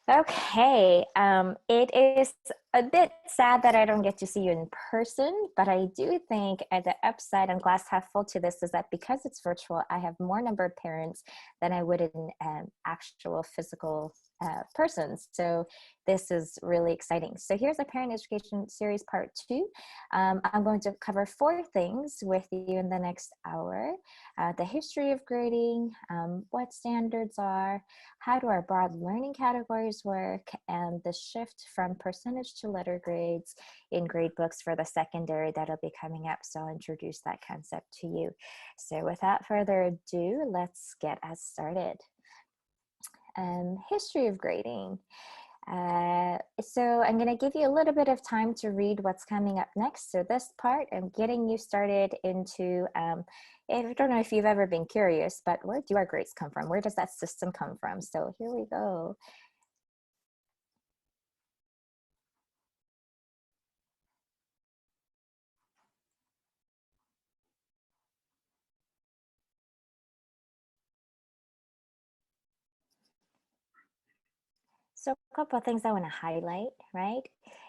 Okay, it is a bit sad that I don't get to see you in person, but I do think at the upside and glass half full to this is that because it's virtual, I have more number of parents than I would in actual physical persons. So this is really exciting. So here's a parent education series part two. I'm going to cover four things with you in the next hour. The history of grading, what standards are, how do our broad learning categories work, and the shift from percentage to letter grades in grade books for the secondary that'll be coming up. So I'll introduce that concept to you. So without further ado, let's get us started. History of grading. So I'm going to give you a little bit of time to read what's coming up next. So this part, I'm getting you started into, I don't know if you've ever been curious, but where do our grades come from? Where does that system come from? So here we go. So a couple of things I want to highlight, right?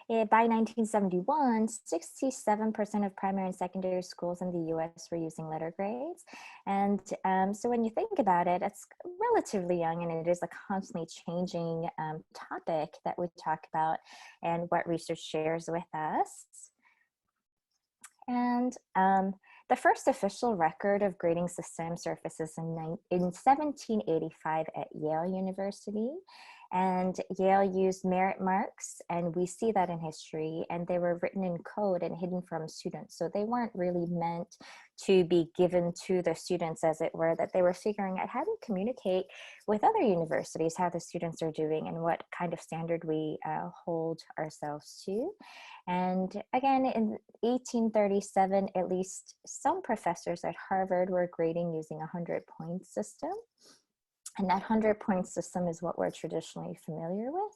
By 1971, 67% of primary and secondary schools in the US were using letter grades. And so when you think about it, it's relatively young and it is a constantly changing topic that we talk about and what research shares with us. And the first official record of grading system surfaces in 1785 at Yale University. And Yale used merit marks, and we see that in history, and they were written in code and hidden from students. So they weren't really meant to be given to the students, as it were, that they were figuring out how to communicate with other universities, how the students are doing, and what kind of standard we hold ourselves to. And again, in 1837, at least some professors at Harvard were grading using a 100-point system. And that 100-point system is what we're traditionally familiar with.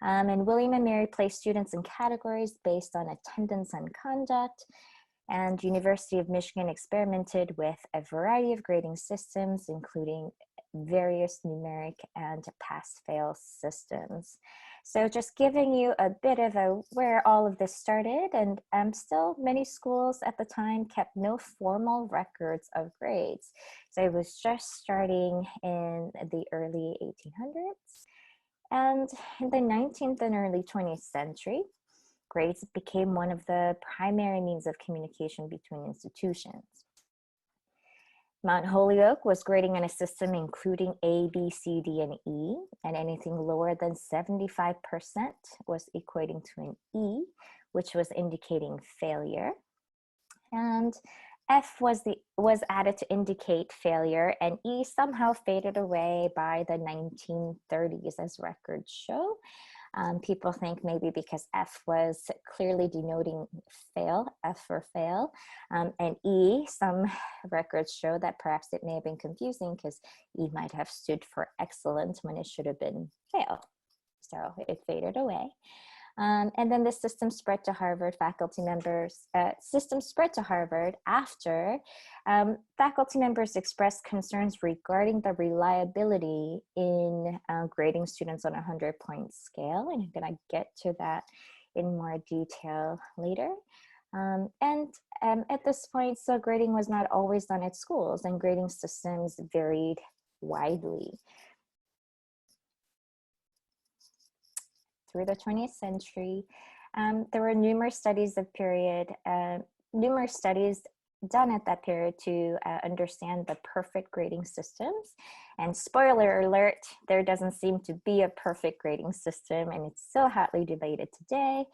And William and Mary placed students in categories based on attendance and conduct. And University of Michigan experimented with a variety of grading systems, including various numeric and pass-fail systems. So just giving you a bit of where all of this started, and still many schools at the time kept no formal records of grades. So it was just starting in the early 1800s. And in the 19th and early 20th century, grades became one of the primary means of communication between institutions. Mount Holyoke was grading on a system including A, B, C, D, and E, and anything lower than 75% was equating to an E, which was indicating failure. And F was added to indicate failure, and E somehow faded away by the 1930s, as records show. People think maybe because F was clearly denoting fail, F for fail, and E, some records show that perhaps it may have been confusing because E might have stood for excellent when it should have been fail. So it faded away. And then the system spread to Harvard faculty members. System spread to Harvard after faculty members expressed concerns regarding the reliability in grading students on a 100-point scale. And I'm going to get to that in more detail later. At this point, so grading was not always done at schools, and grading systems varied widely. Through the 20th century, there were numerous studies done at that period to understand the perfect grading systems. And spoiler alert, there doesn't seem to be a perfect grading system, and it's still hotly debated today.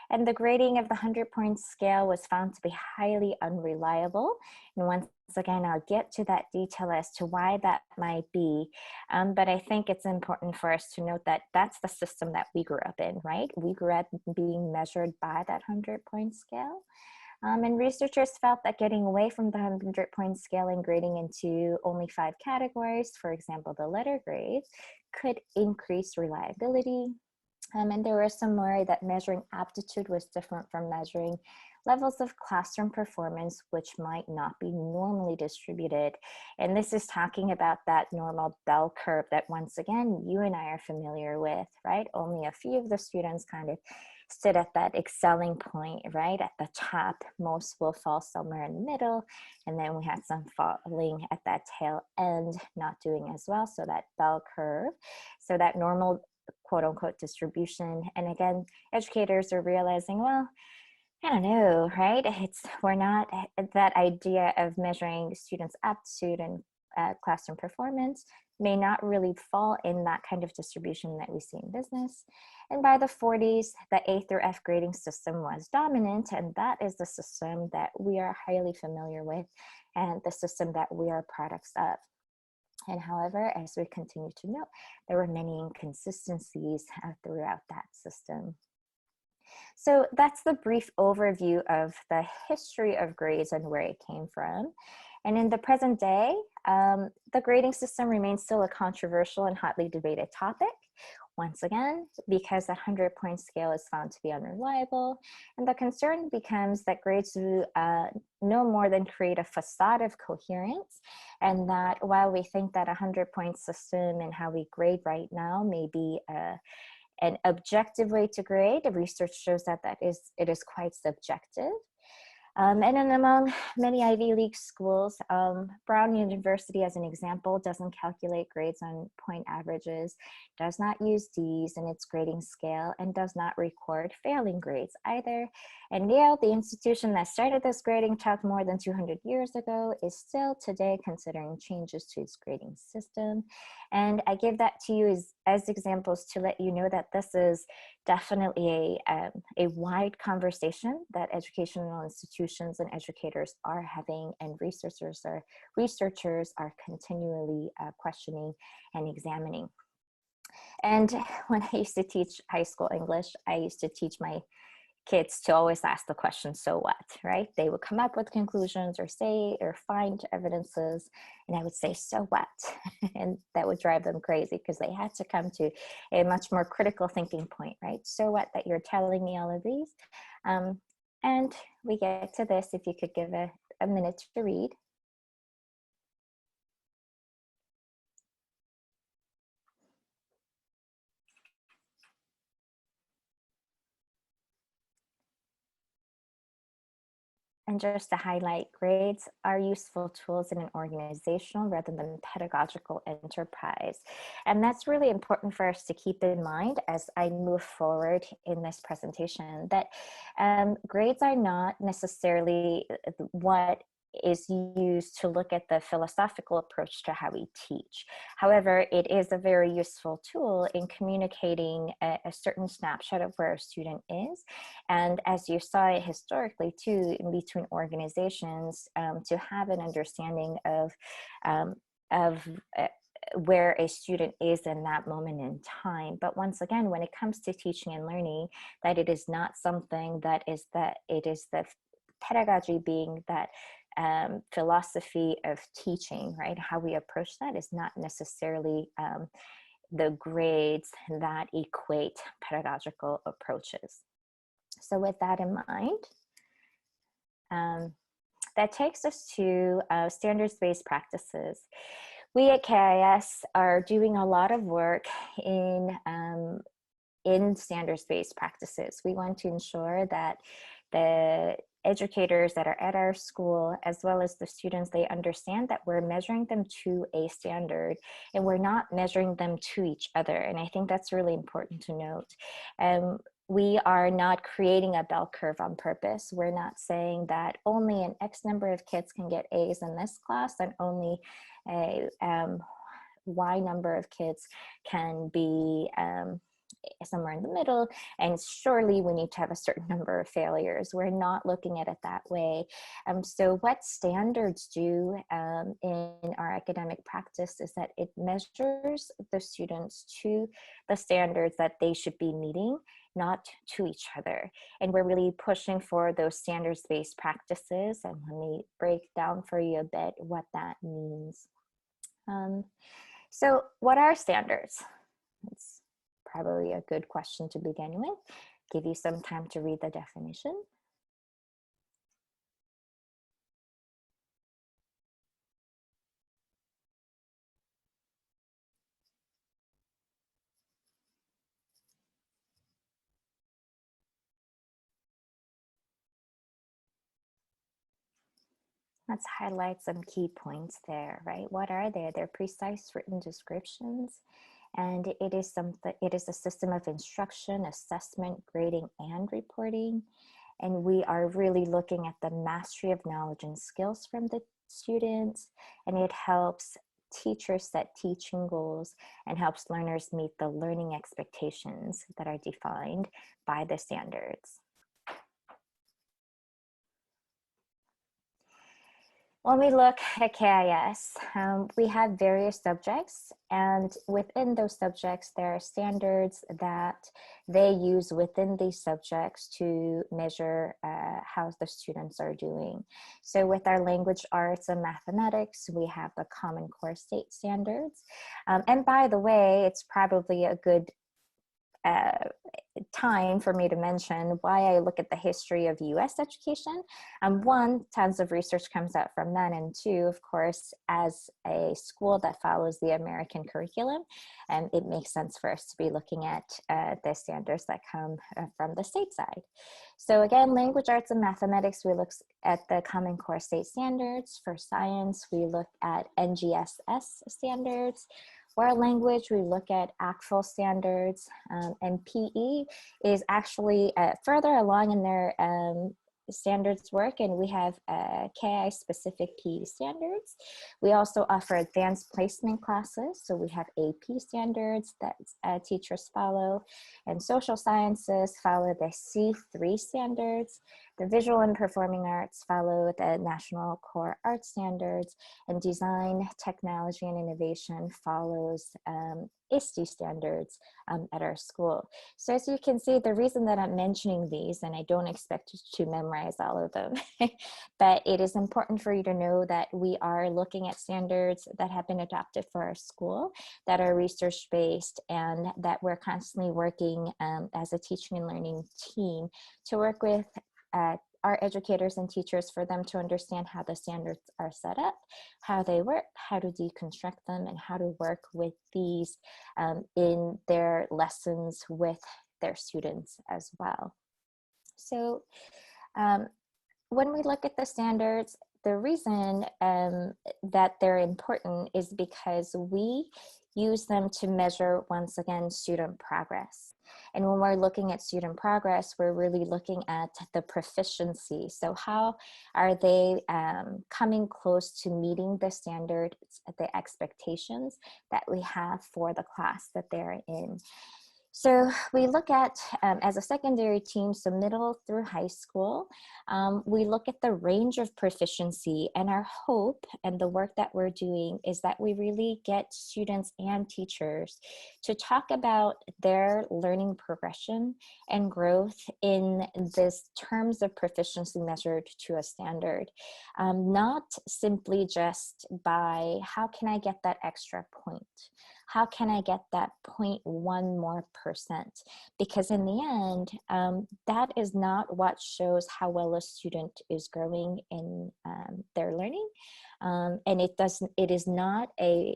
And the grading of the 100-point scale was found to be highly unreliable. And once again, I'll get to that detail as to why that might be. But I think it's important for us to note that that's the system that we grew up in, right? We grew up being measured by that 100-point scale. And researchers felt that getting away from the 100-point scale and grading into only 5 categories, for example, the letter grades, could increase reliability. And there was some worry that measuring aptitude was different from measuring levels of classroom performance which might not be normally distributed. And this is talking about that normal bell curve that, once again, you and I are familiar with, right? Only a few of the students kind of sit at that excelling point, right? At the top, most will fall somewhere in the middle. And then we had some falling at that tail end, not doing as well. So that bell curve, so that normal quote unquote distribution. And again, educators are realizing, well, I don't know, right? We're not, that idea of measuring students' aptitude and classroom performance may not really fall in that kind of distribution that we see in business. And by the 40s, the A through F grading system was dominant, and that is the system that we are highly familiar with and the system that we are products of. And however, as we continue to note, there were many inconsistencies throughout that system. So that's the brief overview of the history of grades and where it came from. And in the present day, the grading system remains still a controversial and hotly debated topic. Once again, because the 100-point scale is found to be unreliable, and the concern becomes that grades do no more than create a facade of coherence, and that while we think that a 100-point system and how we grade right now may be an objective way to grade, the research shows that it is quite subjective. And then among many Ivy League schools, Brown University, as an example, doesn't calculate grades on point averages, does not use D's in its grading scale, and does not record failing grades either. And Yale, the institution that started this grading talk more than 200 years ago, is still today considering changes to its grading system. And I give that to you as examples to let you know that this is definitely a wide conversation that educational institutions and educators are having, and researchers are continually questioning and examining. And when I used to teach high school English, I used to teach my kids to always ask the question, so what, right? They would come up with conclusions or say or find evidences, and I would say, so what? And that would drive them crazy because they had to come to a much more critical thinking point, right? So what that you're telling me all of these? And we get to this, if you could give a minute to read. And just to highlight, grades are useful tools in an organizational rather than pedagogical enterprise. And that's really important for us to keep in mind as I move forward in this presentation, that grades are not necessarily what is used to look at the philosophical approach to how we teach. However, it is a very useful tool in communicating a certain snapshot of where a student is. And as you saw it historically too, in between organizations, to have an understanding of where a student is in that moment in time. But once again, when it comes to teaching and learning, that it is not something that is it is the pedagogy being that philosophy of teaching, right? How we approach that is not necessarily the grades that equate pedagogical approaches. So with that in mind, that takes us to standards-based practices. We at KIS are doing a lot of work in standards-based practices. We want to ensure that the educators that are at our school, as well as the students, they understand that we're measuring them to a standard and we're not measuring them to each other. And I think that's really important to note. We are not creating a bell curve on purpose. We're not saying that only an X number of kids can get A's in this class and only a Y number of kids can be somewhere in the middle, and surely we need to have a certain number of failures. We're not looking at it that way. So what standards do in our academic practice is that it measures the students to the standards that they should be meeting, not to each other. And we're really pushing for those standards-based practices. And let me break down for you a bit what that means. So what are standards? It's probably a good question to begin with. Give you some time to read the definition. Let's highlight some key points there, right? What are they? They're precise written descriptions, and it is a system of instruction, assessment, grading, and reporting. And we are really looking at the mastery of knowledge and skills from the students, and it helps teachers set teaching goals and helps learners meet the learning expectations that are defined by the standards. When we look at KIS, we have various subjects, and within those subjects, there are standards that they use within these subjects to measure how the students are doing. So with our language arts and mathematics, we have the Common Core State Standards. And by the way, it's probably a good time for me to mention why I look at the history of US education. One, tons of research comes out from that, and two, of course, as a school that follows the American curriculum, it makes sense for us to be looking at the standards that come from the state side. So again, language arts and mathematics, we look at the Common Core State Standards. For science, we look at NGSS standards. For our language, we look at ACTFL standards, and PE is actually further along in their standards work, and we have KI specific PE standards. We also offer advanced placement classes, so we have AP standards that teachers follow, and social sciences follow the C3 standards. The visual and performing arts follow the National Core Art Standards, and design, technology, and innovation follows ISTE standards at our school. So as you can see, the reason that I'm mentioning these, and I don't expect you to memorize all of them, but it is important for you to know that we are looking at standards that have been adopted for our school, that are research-based, and that we're constantly working as a teaching and learning team to work with our educators and teachers for them to understand how the standards are set up, how they work, how to deconstruct them, and how to work with these in their lessons with their students as well. So when we look at the standards, the reason that they're important is because we use them to measure, once again, student progress. And when we're looking at student progress, we're really looking at the proficiency. So how are they coming close to meeting the standards, the expectations that we have for the class that they're in? So we look at, as a secondary team, so middle through high school, we look at the range of proficiency, and our hope and the work that we're doing is that we really get students and teachers to talk about their learning progression and growth in this terms of proficiency measured to a standard, not simply just by how can I get that extra point? How can I get that 0.1 more %? Because in the end, that is not what shows how well a student is growing in their learning. And it is not a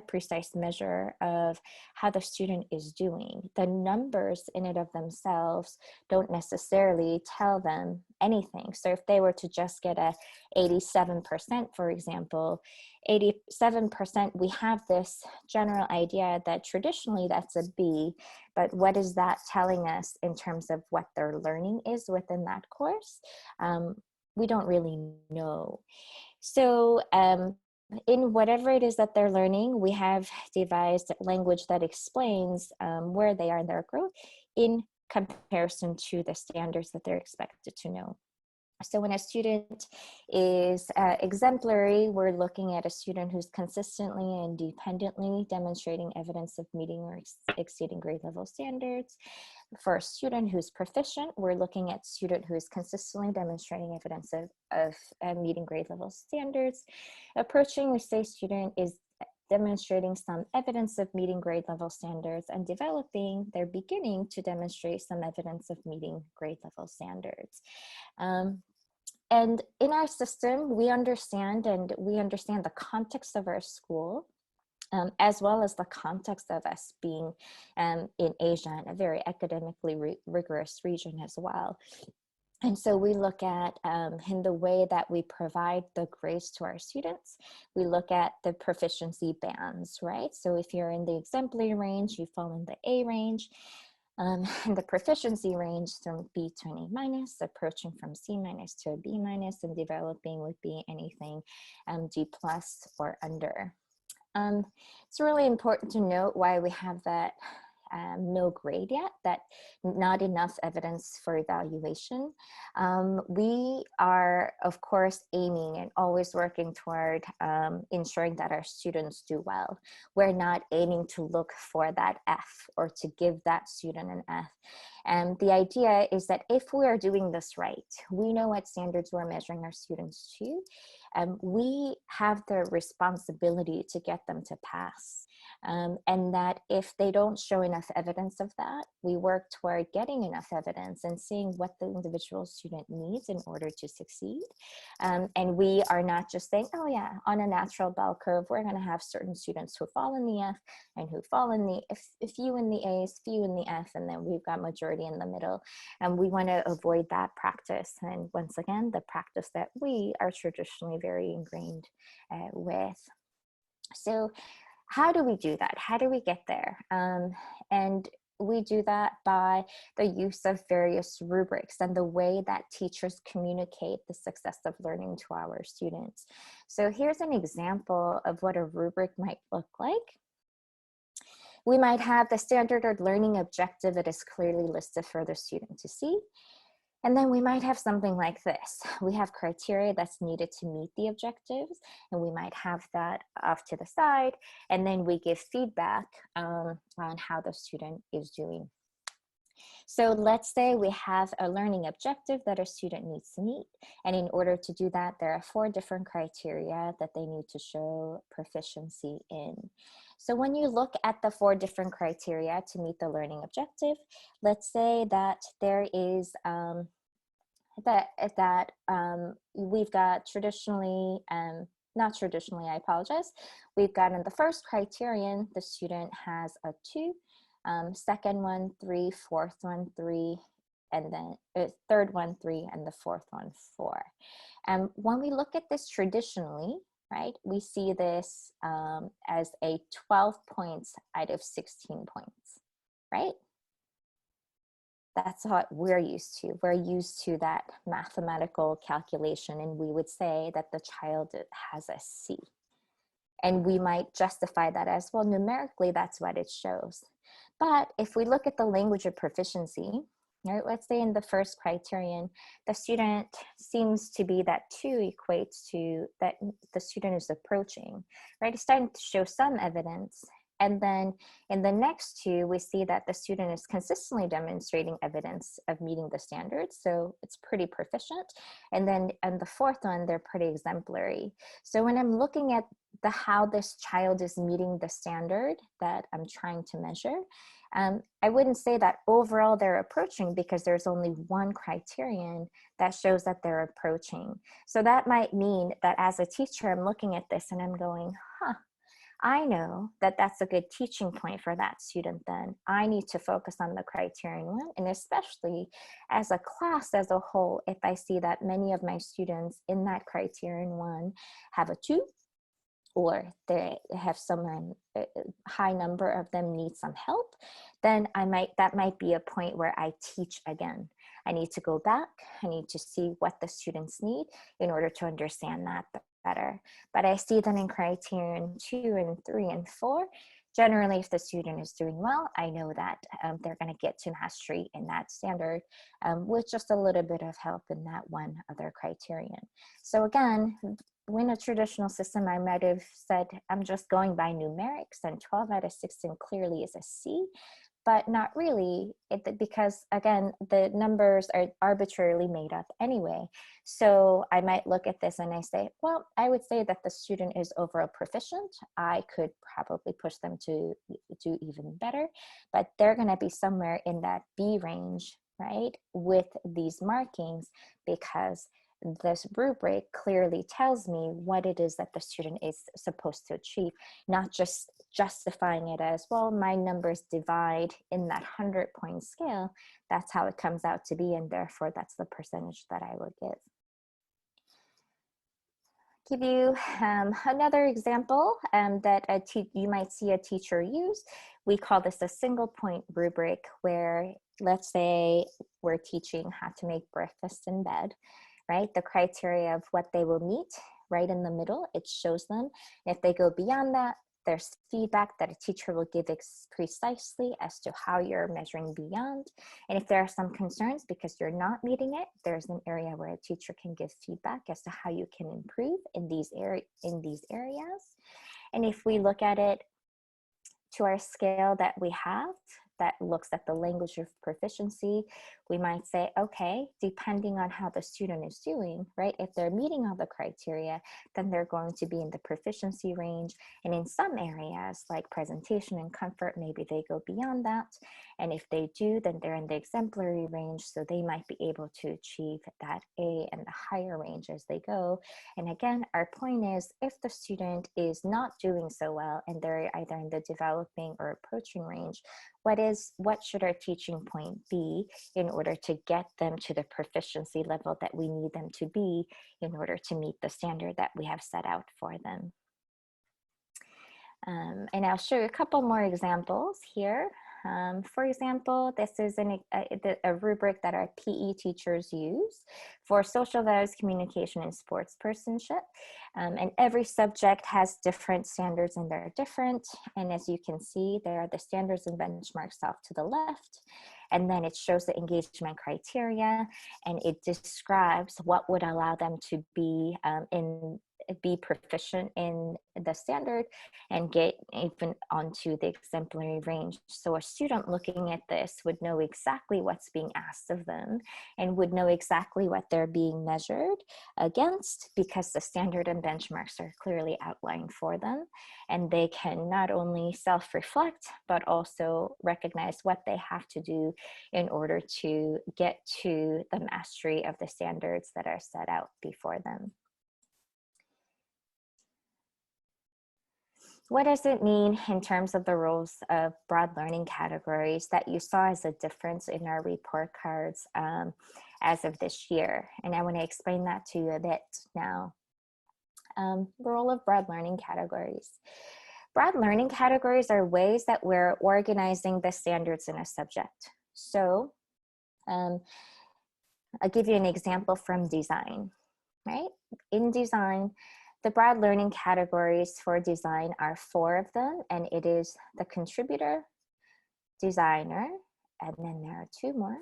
precise measure of how the student is doing. The numbers in and of themselves don't necessarily tell them anything. So if they were to just get a 87%, for example, 87%, we have this general idea that traditionally that's a B, but what is that telling us in terms of what their learning is within that course? We don't really know. So in whatever it is that they're learning, we have devised language that explains where they are in their growth in comparison to the standards that they're expected to know. So when a student is exemplary, we're looking at a student who's consistently and dependently demonstrating evidence of meeting or exceeding grade level standards. For a student who's proficient, we're looking at student who is consistently demonstrating evidence of meeting grade level standards. Approaching, we say student is demonstrating some evidence of meeting grade level standards, and developing, they're beginning to demonstrate some evidence of meeting grade level standards. And in our system, we understand the context of our school, as well as the context of us being in Asia, and a very academically rigorous region as well. And so we look at, in the way that we provide the grades to our students, we look at the proficiency bands, right? So if you're in the exemplary range, you fall in the A range. And the proficiency range from B to an A minus, approaching from C minus to a B minus, and developing would be anything D plus or under. It's really important to note why we have that no grade yet, that not enough evidence for evaluation. We are, of course, aiming and always working toward ensuring that our students do well. We're not aiming to look for that F or to give that student an F. And the idea is that if we are doing this right, we know what standards we're measuring our students to, and we have the responsibility to get them to pass. And that if they don't show enough evidence of that, we work toward getting enough evidence and seeing what the individual student needs in order to succeed. And we are not just saying, oh yeah, on a natural bell curve, we're going to have certain students who fall in the F and who fall in the, a few in the A's, few in the F, and then we've got majority in the middle. And we want to avoid that practice. And once again, the practice that we are traditionally very ingrained with. So how do we do that? How do we get there? And we do that by the use of various rubrics and the way that teachers communicate the success of learning to our students. So here's an example of what a rubric might look like. We might have the standard or learning objective that is clearly listed for the student to see. And then we might have something like this. We have criteria that's needed to meet the objectives, and we might have that off to the side, and then we give feedback on how the student is doing. So let's say we have a learning objective that a student needs to meet. And in order to do that, there are 4 different criteria that they need to show proficiency in. So when you look at the 4 different criteria to meet the learning objective, let's say that there is we've got traditionally, not traditionally, I apologize. We've got in the first criterion, the student has a 2, second one, 3, fourth one, 3, and then third one, 3, and the fourth one, 4. And when we look at this traditionally, right, we see this as a 12 points out of 16 points, right? That's what we're used to. We're used to that mathematical calculation, and we would say that the child has a C. And we might justify that as, well, numerically, that's what it shows. But if we look at the language of proficiency, right, let's say in the first criterion, the student seems to be that 2 equates to that the student is approaching, right? It's starting to show some evidence. And then in the next 2, we see that the student is consistently demonstrating evidence of meeting the standards. So it's pretty proficient. And then in the fourth one, they're pretty exemplary. So when I'm looking at how this child is meeting the standard that I'm trying to measure, I wouldn't say that overall they're approaching, because there's only one criterion that shows that they're approaching. So that might mean that as a teacher, I'm looking at this and I'm going, I know that that's a good teaching point for that student. Then I need to focus on the criterion 1, and especially as a class as a whole, if I see that many of my students in that criterion 1 have a 2, or they have some high number of them need some help, then that might be a point where I teach again. I need to go back. I need to see what the students need in order to understand that better. But I see that in criterion 2 and 3 and 4, generally, if the student is doing well, I know that they're going to get to mastery in that standard with just a little bit of help in that one other criterion. So again, in a traditional system, I might have said, I'm just going by numerics, and 12 out of 16 clearly is a C, but not really, because again, the numbers are arbitrarily made up anyway. So I might look at this and I say, well, I would say that the student is overall proficient. I could probably push them to do even better, but they're going to be somewhere in that B range, right, with these markings, because this rubric clearly tells me what it is that the student is supposed to achieve, not just justifying it as, well, my numbers divide in that 100-point scale. That's how it comes out to be, and therefore that's the percentage that I would give you another example that you might see a teacher use. We call this a single point rubric, where let's say we're teaching how to make breakfast in bed, right? The criteria of what they will meet right in the middle, it shows them. And if they go beyond that, there's feedback that a teacher will give precisely as to how you're measuring beyond. And if there are some concerns because you're not meeting it, there's an area where a teacher can give feedback as to how you can improve in these areas. And if we look at it to our scale that we have, that looks at the language of proficiency, we might say, okay, depending on how the student is doing, right? If they're meeting all the criteria, then they're going to be in the proficiency range. And in some areas like presentation and comfort, maybe they go beyond that. And if they do, then they're in the exemplary range. So they might be able to achieve that A and the higher range as they go. And again, our point is, if the student is not doing so well and they're either in the developing or approaching range, what should our teaching point be in order to get them to the proficiency level that we need them to be in order to meet the standard that we have set out for them. And I'll show you a couple more examples here. For example, this is a rubric that our PE teachers use for social values, communication, and sportspersonship. And every subject has different standards, and they're different. And as you can see, there are the standards and benchmarks off to the left. And then it shows the engagement criteria, and it describes what would allow them to be proficient in the standard and get even onto the exemplary range. So a student looking at this would know exactly what's being asked of them and would know exactly what they're being measured against, because the standard and benchmarks are clearly outlined for them. And they can not only self-reflect, but also recognize what they have to do in order to get to the mastery of the standards that are set out before them. What does it mean in terms of the roles of broad learning categories that you saw as a difference in our report cards as of this year? And I want to explain that to you a bit now. Role of broad learning categories. Broad learning categories are ways that we're organizing the standards in a subject. So I'll give you an example from design, right? In design, the broad learning categories for design are 4 of them, and it is the contributor, designer, and then there are 2 more,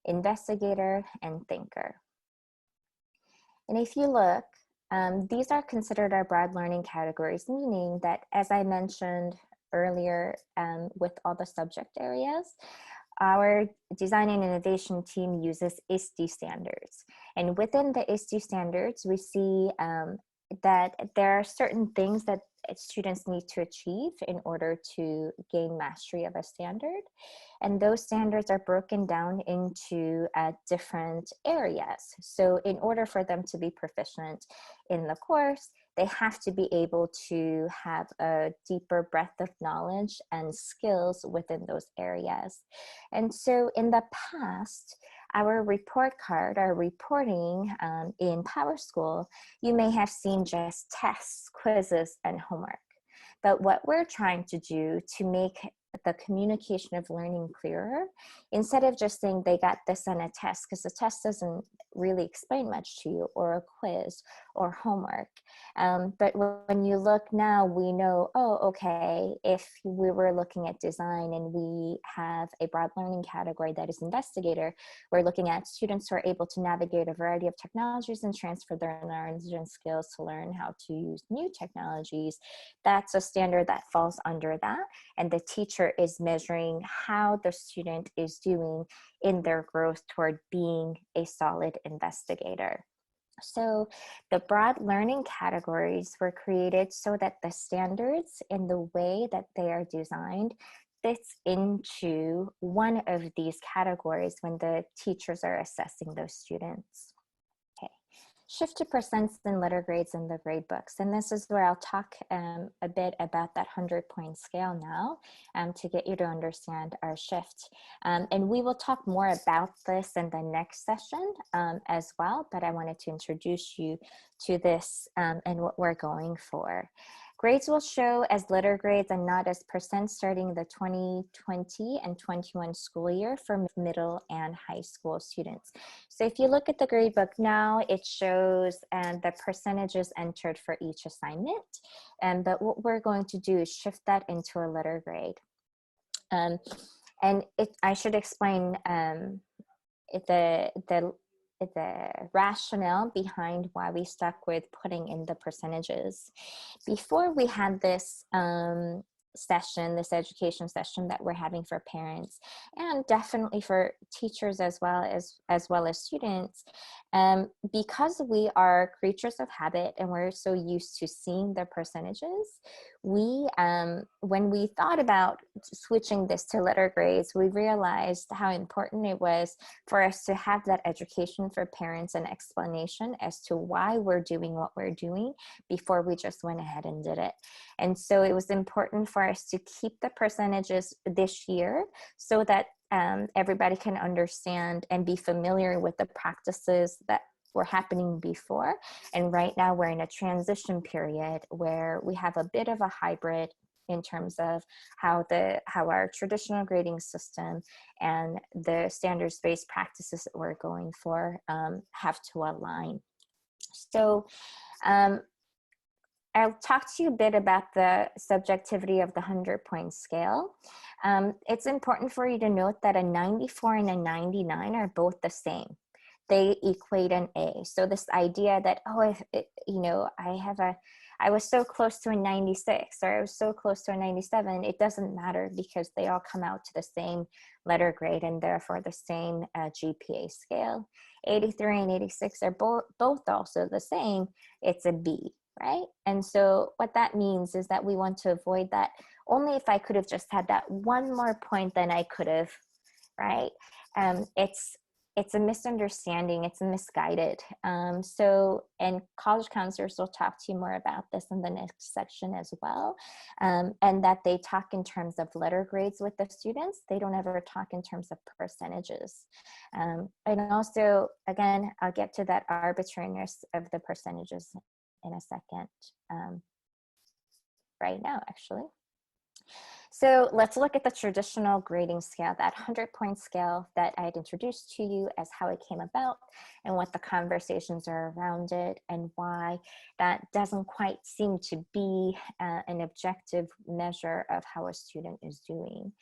investigator, and thinker. And if you look, these are considered our broad learning categories, meaning that, as I mentioned earlier with all the subject areas, our design and innovation team uses ISTE standards. And within the ISTE standards, we see that there are certain things that students need to achieve in order to gain mastery of a standard. And those standards are broken down into different areas. So in order for them to be proficient in the course, they have to be able to have a deeper breadth of knowledge and skills within those areas. And so in the past, our report card, our reporting in PowerSchool, you may have seen just tests, quizzes, and homework. But what we're trying to do to make the communication of learning clearer, instead of just saying they got this on a test, because the test doesn't really explain much to you, or a quiz or homework. But when you look now, we know, oh, okay, if we were looking at design and we have a broad learning category that is investigator, we're looking at students who are able to navigate a variety of technologies and transfer their knowledge and skills to learn how to use new technologies. That's a standard that falls under that. And the teacher is measuring how the student is doing in their growth toward being a solid investigator. So the broad learning categories were created so that the standards in the way that they are designed fits into one of these categories when the teachers are assessing those students. Okay, shift to percents and letter grades in the grade books. And this is where I'll talk a bit about that 100-point scale now to get you to understand our shift. And we will talk more about this in the next session as well, but I wanted to introduce you to this and what we're going for. Grades will show as letter grades and not as percent starting the 2020 and 21 school year for middle and high school students. So if you look at the grade book now, it shows the percentages entered for each assignment. But what we're going to do is shift that into a letter grade. And I should explain the rationale behind why we stuck with putting in the percentages. Before we had this session, this education session that we're having for parents and definitely for teachers as well as students, because we are creatures of habit and we're so used to seeing the percentages, we when we thought about switching this to letter grades, we realized how important it was for us to have that education for parents and explanation as to why we're doing what we're doing before we just went ahead and did it. And so it was important for us to keep the percentages this year so that everybody can understand and be familiar with the practices that were happening before. And right now we're in a transition period where we have a bit of a hybrid in terms of how our traditional grading system and the standards-based practices that we're going for have to align. So I'll talk to you a bit about the subjectivity of the 100-point scale. It's important for you to note that a 94 and a 99 are both the same. They equate an A. So this idea that, oh, I was so close to a 96 or I was so close to a 97, it doesn't matter because they all come out to the same letter grade and therefore the same GPA scale. 83 and 86 are both also the same. It's a B. Right? And so what that means is that we want to avoid that. Only if I could have just had that one more point than I could have, right? It's a misunderstanding, it's misguided. And college counselors will talk to you more about this in the next section as well. And that they talk in terms of letter grades with the students. They don't ever talk in terms of percentages. And also, again, I'll get to that arbitrariness of the percentages in a second, right now, actually. So let's look at the traditional grading scale, that 100-point scale that I had introduced to you as how it came about and what the conversations are around it and why that doesn't quite seem to be an objective measure of how a student is doing.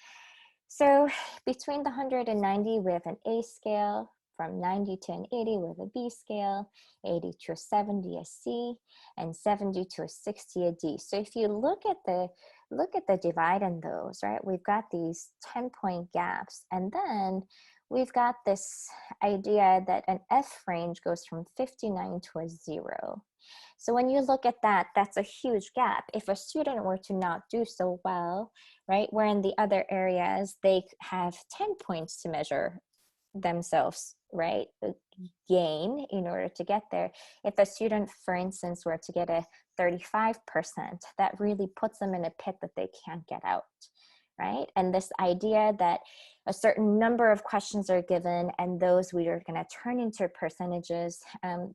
So between the 100 and 90, we have an A scale. From 90 to an 80 with a B scale, 80 to a 70 a C, and 70 to a 60 a D. So if you look at the divide in those, right, we've got these 10-point gaps, and then we've got this idea that an F range goes from 59 to a 0. So when you look at that, that's a huge gap. If a student were to not do so well, right, where in the other areas they have 10 points to measure themselves, right, gain in order to get there. If a student, for instance, were to get a 35%, that really puts them in a pit that they can't get out, right? And this idea that a certain number of questions are given and those we are going to turn into percentages,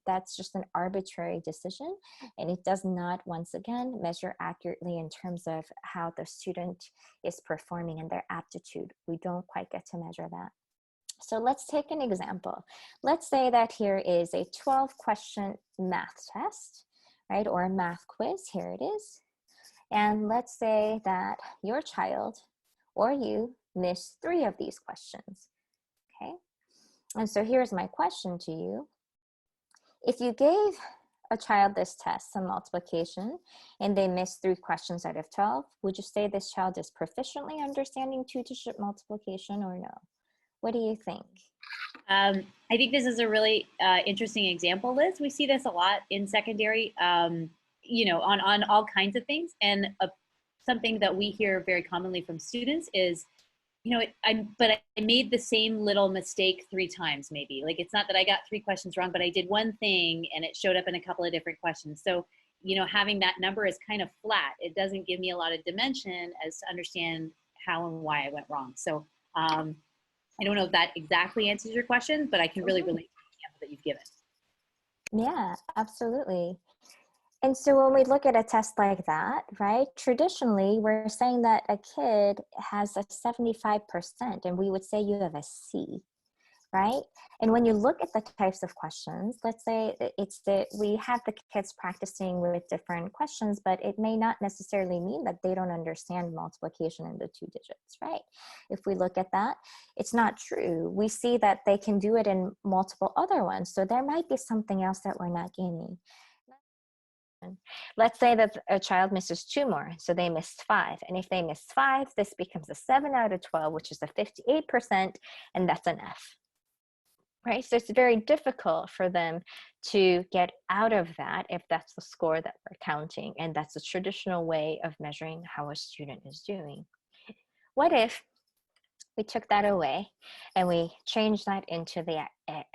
that's just an arbitrary decision. And it does not, once again, measure accurately in terms of how the student is performing and their aptitude. We don't quite get to measure that. So let's take an example. Let's say that here is a 12-question math test, right, or a math quiz. Here it is. And let's say that your child or you missed 3 of these questions, okay? And so here's my question to you. If you gave a child this test, some multiplication, and they missed 3 questions out of 12, would you say this child is proficiently understanding 2-digit multiplication or no? What do you think? I think this is a really interesting example, Liz. We see this a lot in secondary, on all kinds of things. And something that we hear very commonly from students is But I made the same little mistake 3 times, maybe. Like, it's not that I got 3 questions wrong, but I did one thing and it showed up in a couple of different questions. So, having that number is kind of flat. It doesn't give me a lot of dimension as to understand how and why I went wrong. So, I don't know if that exactly answers your question, but I can really relate to the example that you've given. Yeah, absolutely. And so when we look at a test like that, right, traditionally we're saying that a kid has a 75%, and we would say you have a C, right? And when you look at the types of questions, let's say it's that we have the kids practicing with different questions, but it may not necessarily mean that they don't understand multiplication in the 2 digits, right? If we look at that, it's not true. We see that they can do it in multiple other ones. So there might be something else that we're not gaining. Let's say that a child misses 2 more, so they missed 5. And if they missed 5, this becomes a 7 out of 12, which is a 58%, and that's an F. Right? So it's very difficult for them to get out of that if that's the score that we're counting. And that's a traditional way of measuring how a student is doing. What if we took that away and we changed that into the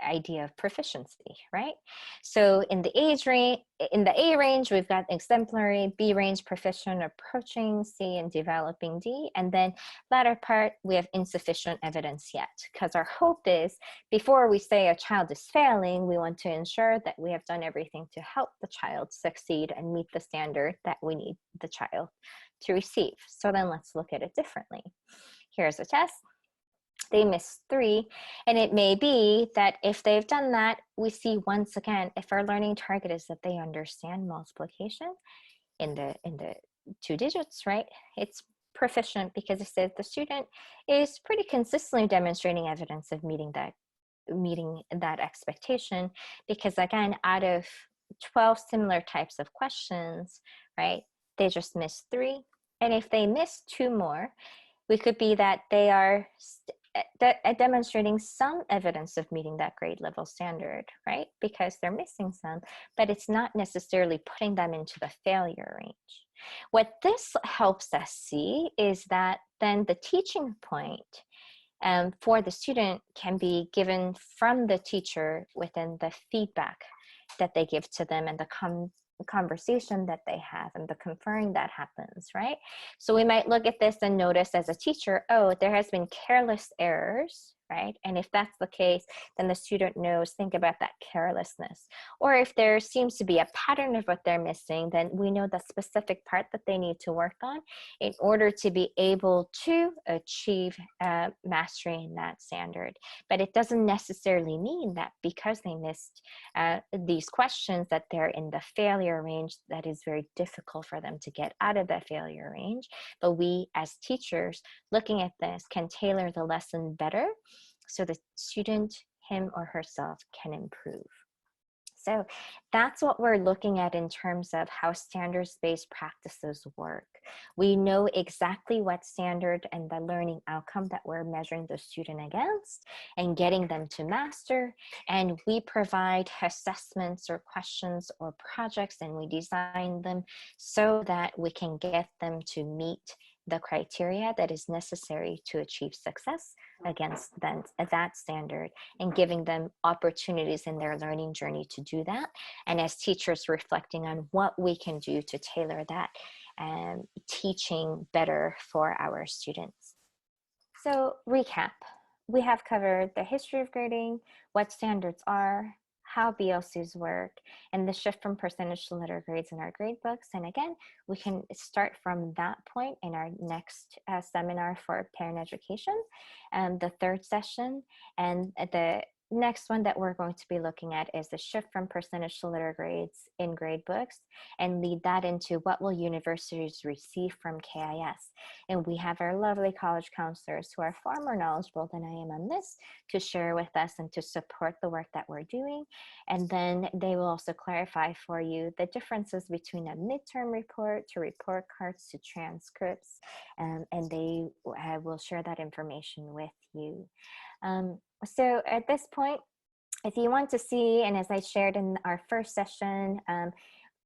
idea of proficiency, right? So in the A range, we've got exemplary, B range, proficient, approaching, C, and developing, D, and then latter part, we have insufficient evidence yet, because our hope is before we say a child is failing, we want to ensure that we have done everything to help the child succeed and meet the standard that we need the child to receive. So then let's look at it differently. Here's a test. They missed 3, and it may be that if they've done that, we see once again, if our learning target is that they understand multiplication in the 2 digits, right? It's proficient because it says the student is pretty consistently demonstrating evidence of meeting that expectation, because again, out of 12 similar types of questions, right, they just missed 3. And if they miss 2 more, we could be that they are demonstrating some evidence of meeting that grade level standard, right? Because they're missing some, but it's not necessarily putting them into the failure range. What this helps us see is that then the teaching point for the student can be given from the teacher within the feedback that they give to them and the conversation that they have and the conferring that happens, right? So we might look at this and notice as a teacher, oh, there has been careless errors, right? And if that's the case, then the student knows, think about that carelessness. Or if there seems to be a pattern of what they're missing, then we know the specific part that they need to work on in order to be able to achieve mastery in that standard. But it doesn't necessarily mean that because they missed these questions that they're in the failure range. That is very difficult for them to get out of the failure range. But we as teachers looking at this can tailor the lesson better so the student, him or herself, can improve. So that's what we're looking at in terms of how standards-based practices work. We know exactly what standard and the learning outcome that we're measuring the student against and getting them to master. And we provide assessments or questions or projects, and we design them so that we can get them to meet the criteria that is necessary to achieve success against that standard, and giving them opportunities in their learning journey to do that. And as teachers, reflecting on what we can do to tailor that teaching better for our students. So recap, we have covered the history of grading, what standards are, how BLCs work, and the shift from percentage to letter grades in our grade books. And again, we can start from that point in our next seminar for parent education, the 3rd session. And the next one that we're going to be looking at is the shift from percentage to letter grades in grade books, and lead that into what will universities receive from KIS. And we have our lovely college counselors who are far more knowledgeable than I am on this to share with us and to support the work that we're doing. And then they will also clarify for you the differences between a midterm report to report cards to transcripts, and they will share that information with you. So at this point, if you want to see, and as I shared in our first session,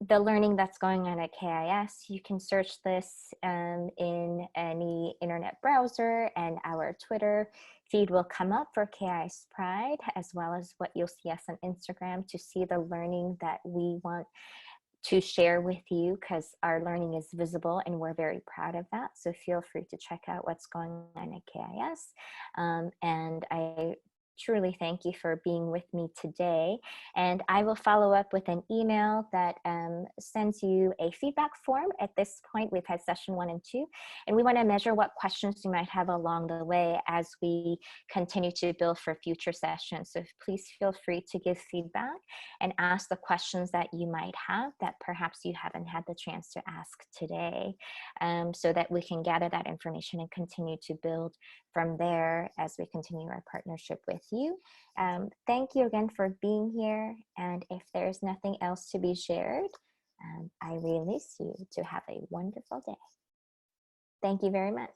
the learning that's going on at KIS. You can search this in any internet browser, and our Twitter feed will come up for KIS Pride, as well as what you'll see us on Instagram to see the learning that we want to share with you, because our learning is visible and we're very proud of that. So feel free to check out what's going on at KIS. And I truly thank you for being with me today. And I will follow up with an email that sends you a feedback form. At this point, we've had session 1 and 2, and we want to measure what questions you might have along the way as we continue to build for future sessions. So please feel free to give feedback and ask the questions that you might have that perhaps you haven't had the chance to ask today, so that we can gather that information and continue to build from there as we continue our partnership with you. Thank you again for being here. And if there's nothing else to be shared, I release you to have a wonderful day. Thank you very much.